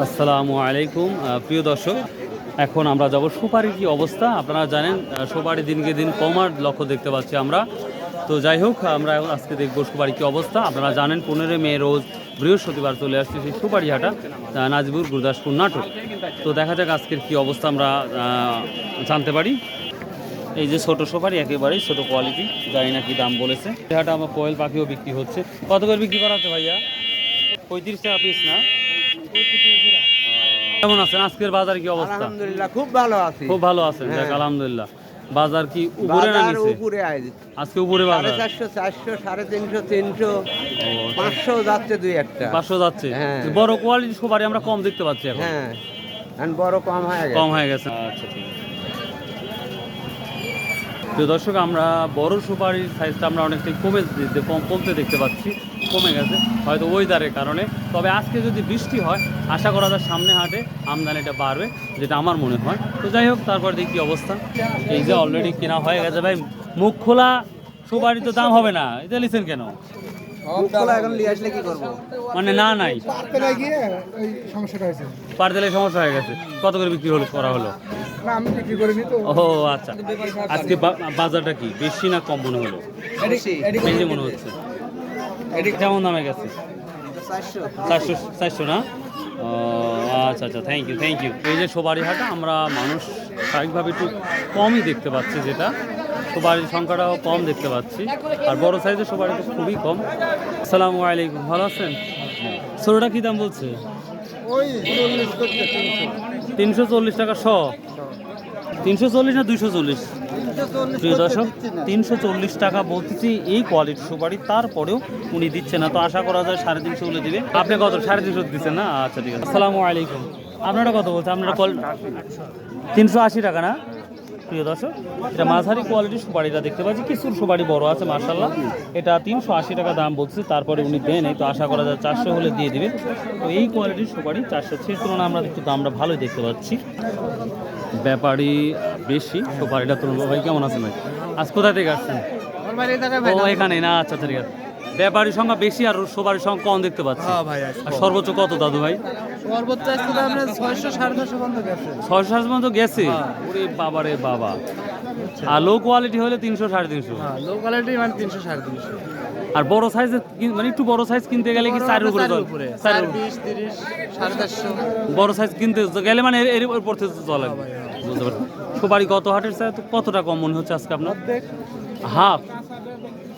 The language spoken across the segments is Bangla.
আসসালামু আলাইকুম প্রিয় দর্শক, এখন আমরা যাব সুপারির কি অবস্থা। আপনারা জানেন সুপারি দিনকে দিন কমার লক্ষ্য দেখতে পাচ্ছি আমরা। তো যাই হোক, আমরা আজকে দেখব সুপারি কি অবস্থা। আপনারা জানেন 15 মে রোজ বৃহস্পতিবার চলে আসছে সেই সুপারি হাটা নাজিবুর গুরদাসপুর নাটক। তো দেখা যাক আজকের কি অবস্থা আমরা জানতে পারি। এই যে ছোট সুপারি, একেবারেই ছোট কোয়ালিটি, জানি না কি দাম বলেছে। হাটা আমার কোয়েল পাখিও বিক্রি হচ্ছে। কত করে বিক্রি করা হচ্ছে ভাইয়া? 35 টাকা পিস না? কেমন আছেন? আজকের বাজার কি অবস্থা? আলহামদুলিল্লাহ খুব ভালো আছি। খুব ভালো আছেন, যাক আলহামদুলিল্লাহ। বাজার কি উপরে না নিচে? উপরে আজকে উপরে বাজার 450 400 350 300 500 যাচ্ছে দুই একটা 500 যাচ্ছে। হ্যাঁ। বড় কোয়ালিটি সুপারি আমরা কম দেখতে পাচ্ছি এখন। হ্যাঁ, আর বড় কম হয়ে গেছে। কম হয়ে গেছে। আচ্ছা ঠিক আছে। তো দর্শক, আমরা বড় সুপারির সাইজটা আমরা অনেকটাই কমতে দেখতে পাচ্ছি, কমে গেছে হয়তো ওয়েদারের কারণে। তবে আজকে যদি বৃষ্টি হয়, আশা করা যায় সামনে হাটে আমদানিটা বাড়বে, যেটা আমার মনে হয়। তো যাই হোক, তারপর দেখি অবস্থা। এই যে অলরেডি কেনা হয়ে গেছে ভাই। মুখ খোলা সুপারি তো দাম হবে না, এটা লিখছেন কেন? এখন নিয়ে আসলে কি করব? মানে না নাই পারতেলে সমস্যা হয়ে গেছে। কত করে বিক্রি করা হলো? আমি বিক্রি করিনি তো। ও আচ্ছা, আজকে বাজারটা কি বেশি না কম মনে হলো? বেশি মনে হচ্ছে। কেমন দামে গেছে? 400 না? ও আচ্ছা আচ্ছা, থ্যাংক ইউ। এই যে সুপারি হাটা আমরা মানুষ স্বাভাবিকভাবে একটু কমই দেখতে পাচ্ছি, যেটা সুপারির সংখ্যাটাও কম দেখতে পাচ্ছি। আর বড় সাইজের সুপারি তো খুবই কম। আসসালামু আলাইকুম, ভালো আছেন? ছোটোটা কী দাম বলছে? ওই 340 টাকা শ। 340 না 240? প্রিয় দর্শক, 340 টাকা বলতেছি এই কোয়ালিটির সুপারি, তারপরেও উনি দিচ্ছে না। তো আশা করা যায় 350 হলে দিবে। আপনি কত? 350 দিচ্ছেন না? আচ্ছা ঠিক আছে। আসসালামু আলাইকুম, আপনারা কত বলছেন? আপনারা 380 টাকা না? প্রিয় দর্শক, এটা মাঝারি কোয়ালিটির সুপারিটা দেখতে পাচ্ছি। কিছু সুপারি বড় আছে মার্শাল্লাহ। এটা 380 টাকা দাম বলছে, তারপরে উনি দেন এই। তো আশা করা যায় 400 হলে দিয়ে দিবে। তো এই কোয়ালিটির সুপারি 400, সেই তুলনায় আমরা একটু দামটা ভালোই দেখতে পাচ্ছি। ব্যাপারী বেশি সুপারিটা তুলব। ভাই কেমন আছেন ভাই? আজ কোথা থেকে আসছেন? ও এখানে না? আচ্ছা ঠিক আছে। ব্যাপারীর সংখ্যা বেশি আর সুপারির সংখ্যা কম দেখতে পাচ্ছি। আর সর্বোচ্চ কত দাদু ভাই? সর্বোচ্চ আজকে আমরা 600 550 পর্যন্ত গেছে। 600 পর্যন্ত গেছে? ওরে বাবা রে বাবা। আর লো কোয়ালিটি হলে 300 350? হ্যাঁ, লো কোয়ালিটি মানে 300 350। আর বড় সাইজ মানে একটু বড় সাইজ কিনতে গেলে কি 4 উপরে? 4 20 30 450। বড় সাইজ কিনতে গেলে মানে এর উপর থেকে চলে। বুঝতে পারছি। সুপারি কত হাটের চাই? তো কতটা কম মনে হচ্ছে আজকে আপনার? হাফ।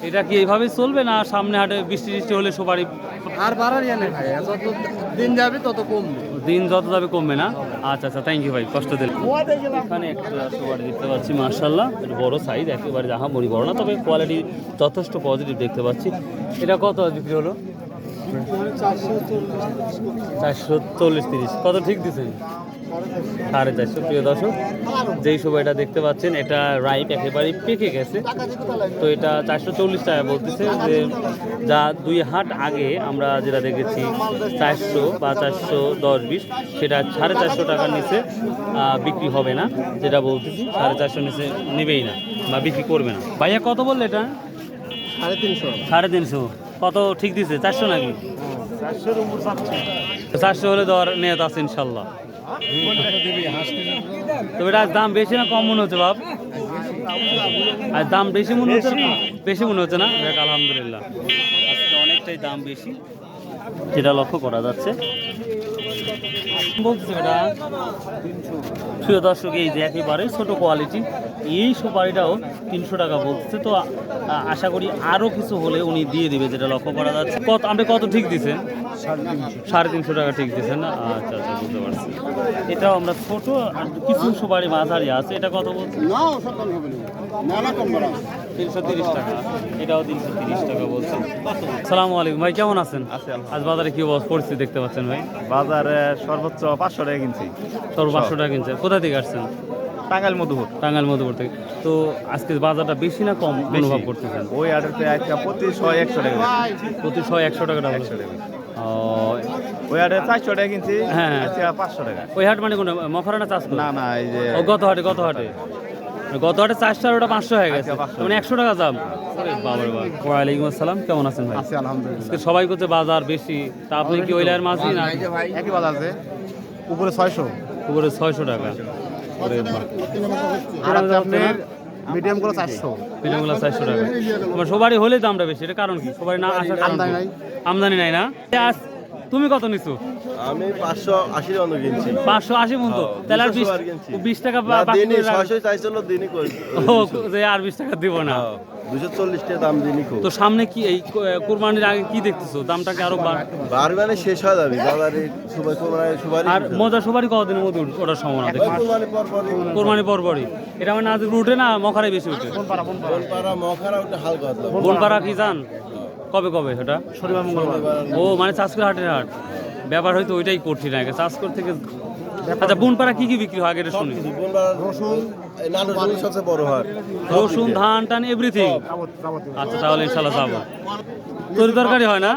এটা কি এইভাবেই চলবে না সামনে হাটে বৃষ্টি হলে সুপারি আর বাড়ার জানে ভাই, যত দিন যাবে তত কমবে। দিন যত যাবে কমবে না? আচ্ছা আচ্ছা, থ্যাংক ইউ ভাই, কষ্ট দিলেন। এখানে একটা সুপারি দেখতে পাচ্ছি মার্শাল্লাহ, এটা বড় সাইজ, একেবারে জাহামরি বড় না, তবে কোয়ালিটি যথেষ্ট পজিটিভ দেখতে পাচ্ছি। এটা কত বিক্রি হলো? 440 30। কত ঠিক দিচ্ছেন? 450। প্রিয় দর্শক, যেই সময়টা দেখতে পাচ্ছেন এটা রাইপ একেবারে পেকে গেছে। তো এটা 440 টাকা বলতেছে। যে যা 2 হাট আগে আমরা যেটা দেখেছি 400 বা 410 20, সেটা 450 টাকার নিচে বিক্রি হবে না, যেটা বলতেছি 450 নিচে নেবেই না বা বিক্রি করবে না। ভাইয়া কত বললে এটা? 350। 350। কত ঠিক দিছে? 400 নাকি? 400 হলে দেওয়ার নিয়ত আছে ইনশাল্লাহ। তবে এটা দাম বেশি না কম মনে হচ্ছে বাপ? আর দাম বেশি মনে হচ্ছে না? বেশি মনে হচ্ছে না? দেখ আলহামদুলিল্লাহ, আজকে অনেকটাই দাম বেশি, যেটা লক্ষ্য করা যাচ্ছে। বলতেছে এটা প্রিয় দর্শক, এই যে একেবারে ছোট কোয়ালিটি এই সুপারিটাও 300 টাকা বলতেছে। তো আশা করি আরও কিছু হলে উনি দিয়ে দিবে, যেটা লক্ষ্য করা যাচ্ছে। কত আপনি কত ঠিক দিচ্ছেন? 350 টাকা ঠিক দিচ্ছেন না? আচ্ছা আচ্ছা, বুঝতে পারছি। এটাও আমরা ছোট, আর কিছু সুপারি মাঝারি আছে। এটা কত বলছে? 330 টাকা। এটাও 330 টাকা বলছে। আসসালামু আলাইকুম ভাই, কেমন আছেন? আজ বাজারে কি পরিস্থিতি দেখতে পাচ্ছেন ভাই? বাজারে সর্বোচ্চ 500 টাকা কিনছি। সর্বোচ্চ 500 টাকা কিনছে। কোথা থেকে আসছেন? টাঙ্গাইল মধুপুর। টাঙ্গাইল মধুপুর থেকে। তো আজকে বাজারটা বেশি না কম অনুভব করতেছেন? ওই আড়তে একটা প্রতি 100 100 টাকা। প্রতি 100 100 টাকা। 100 টাকা। ওই আড়ে 400 টাকা কিনছি। হ্যাঁ, আজকে 500 টাকা। ওই হাট মানে কোন মফারানা চাষ? না না, এই যে ও গত হাটে গত হাটে 400 আর ওটা 500 হয়ে গেছে, আচ্ছা, 500 মানে 100 টাকা দাম। বাবার বাবা। ওয়ালাইকুম আসসালাম, কেমন আছেন ভাই? আছে আলহামদুলিল্লাহ। আজকে সবাই করছে বাজার বেশি, তা আপনি কি ওই লাইয়ের মাঝি না? একই বাজার আছে, উপরে 600 উপরে 600 টাকা। ওরে বাবা। আর আছে আপনার মিডিয়াম গুলো 400। পিলাগুলা 400 টাকা। তোমার সবারই হলে দামটা বেশি, এটা কারণ কি? সবারই না আসার কারণ আমদানি কি? নাই। আমদানি নাই না? আজ তুমি কত নিছো? আমি 580 অন্য কিনছি 580 মন তো, তাহলে আর 200 কিনছি। 20 টাকা না, বাকি দিনই করে রাখ- 600 চাইছিল দিনই কই ও, যে আর 20 টাকা দিব না। 240 টাকা দাম দিনই কই তো সামনে কি এই কুরবানির আগে কি দেখতেছো? দামটা কি আরো বার মানে শেষ হয়ে যাবে বাজারে সবাই সুবারি আর মজা সবারই কতদিনের মধ্যে ওটার সম্ভাবনা দেখি? কুরবানি পর পরই কোরবানি পরপরই। এটা মানে আজ উঠে না মখারাই বেশি উঠে? বনপাড়া মখারা ওটা হালকা হতো বনপাড়া কি জান কবে কবে সেটা? শনিবার মঙ্গলবার। ও মানে চাষকর হাটের হাট ব্যাপার হয়তো ওইটাই কঠিন আগে চাষকর থেকে। আচ্ছা বনপাড়া কি কি বিক্রি হয় আগে এটা শুনি? বনপাড়া রসুন নাটোর জমি সবচেয়ে বড় হাট রসুন ধান টান এভরিথিং। আচ্ছা তাহলে ইনশাল্লাহ যাবো। তরি তরকারি হয় না?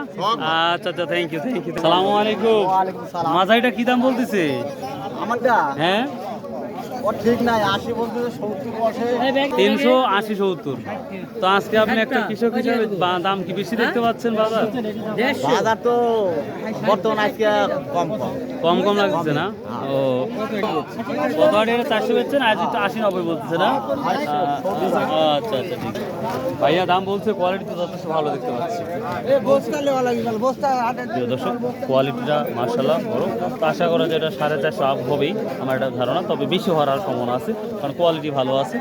আচ্ছা আচ্ছা, থ্যাংক ইউ থ্যাংক ইউ। সালামু আলাইকুম। মাঝাইটা কি দাম বলতেছে? আমারটা হ্যাঁ ও ঠিক নাই 80 বলতে 70 বসে 380-70। তো আজকে আপনি একটা কৃষক হিসাবে দাম কি বেশি দেখতে পাচ্ছেন বাজার? বাজার তো বর্তমান আজকে কম কম কম কম লাগছে না? ও কত হাটে 400 বেচছেন, আজ একটু 80-90 বলতেছে না? আচ্ছা আচ্ছা ঠিক আছে। ভাইয়া দাম বলছে, কোয়ালিটি তো যথেষ্ট ভালো দেখতে পাচ্ছি। বস্তা লেওয়া লাগবে বস্তা প্রিয় দর্শক, কোয়ালিটিটা মার্শাল্লাহ বড়। তো আশা করা যায় এটা 450 আপ হবেই আমার একটা ধারণা, তবে বেশি হওয়ার আর সম্ভাবনা আছে কারণ কোয়ালিটি ভালো আছে।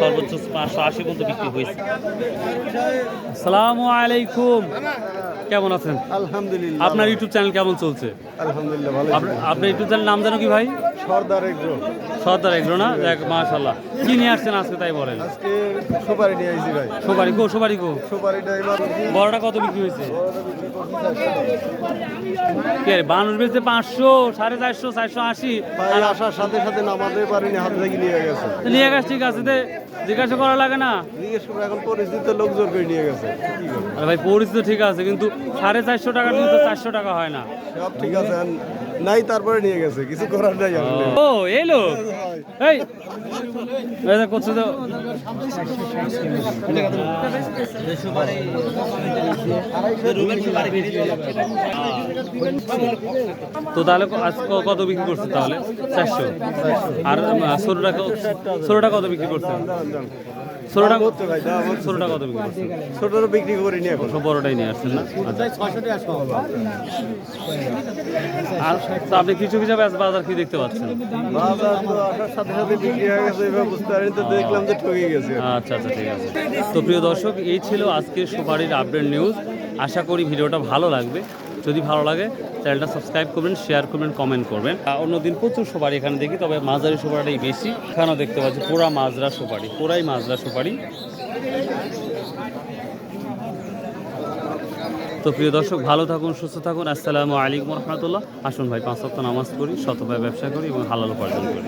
সর্বোচ্চ 580 পর্যন্ত বিক্রি হয়েছে। আসসালামু আলাইকুম, কেমন আছেন? আলহামদুলিল্লাহ। আপনার ইউটিউব চ্যানেল কেমন চলছে? আলহামদুলিল্লাহ ভালো। আপনার ইউটিউব চ্যানেল নাম জানো কি ভাই? সর্দার এগ্রো। সর্দার এগ্রো না? দেখ মাশাল্লাহ। কি নিয়ে আসছেন আজকে তাই বলেন? আজকে সুপারি নিয়ে আইছি ভাই। সুপারি কো, সুপারি কো? সুপারিটা এবার বড়টা কত বিক্রি হয়েছে? কে রে, মানুষ বেচতে 500, 450, 480। ভাই আসার সাথে সাথে নামাতে পারিনি, হাত থেকে নিয়ে গেছে। নিয়ে গেছে, ঠিক আছে, জিজ্ঞাসা করা লাগে না? জিজ্ঞেস করে এখন পরিচিত লোক জোর করে নিয়ে গেছে। কি করবো? আরে ভাই পরিচিত ঠিক আছে, কিন্তু 450 টাকা কিন্তু 400 টাকা হয় না। সব ঠিক আছে, আর নাই তারপরে নিয়ে গেছে, কিছু করার নাই আসলে। ও এই লোক, এই এই যে করছে তো। তো তাহলে আজ কত বিক্রি করছে তাহলে? 400। আর ষোলোটা কত বিক্রি করছে? ষোলোটা হচ্ছে ভাই, দাম হচ্ছে। ষোলোটা কত বিক্রি করছে? ছোটটা বিক্রি করিনি এখন। সব বড়টাই নিয়ে আসছেন না? আর তো আপনি কিছু হিসাবে বাজার কি দেখতে পাচ্ছেন? বাজার তো আসার সাথে সাথে বিক্রি হয়ে গেছে, এবার বুঝতে পারিনি, তো দেখলাম যে ঠকে গেছে। আচ্ছা আচ্ছা ঠিক আছে। তো প্রিয় দর্শক, এই ছিল আজকের সুপারির আপডেট নিউজ। আশা করি ভিডিওটা ভালো লাগবে। যদি ভালো লাগে চ্যানেলটা সাবস্ক্রাইব করবেন, শেয়ার করবেন, কমেন্ট করবেন। অন্যদিন প্রচুর সুপারি এখানে দেখি, তবে মাঝারি সুপারিটাই বেশি। এখানেও দেখতে পাচ্ছি পুরা মাজরা সুপারি, পুরাই মাজরা সুপারি। তো প্রিয় দর্শক, ভালো থাকুন, সুস্থ থাকুন। আসসালামু আলাইকুম রহমতুল্লাহ। আসুন ভাই 5 ওয়াক্ত নামাজ পড়ি, শতভাবে ব্যবসা করি এবং হালাল উপার্জন করি।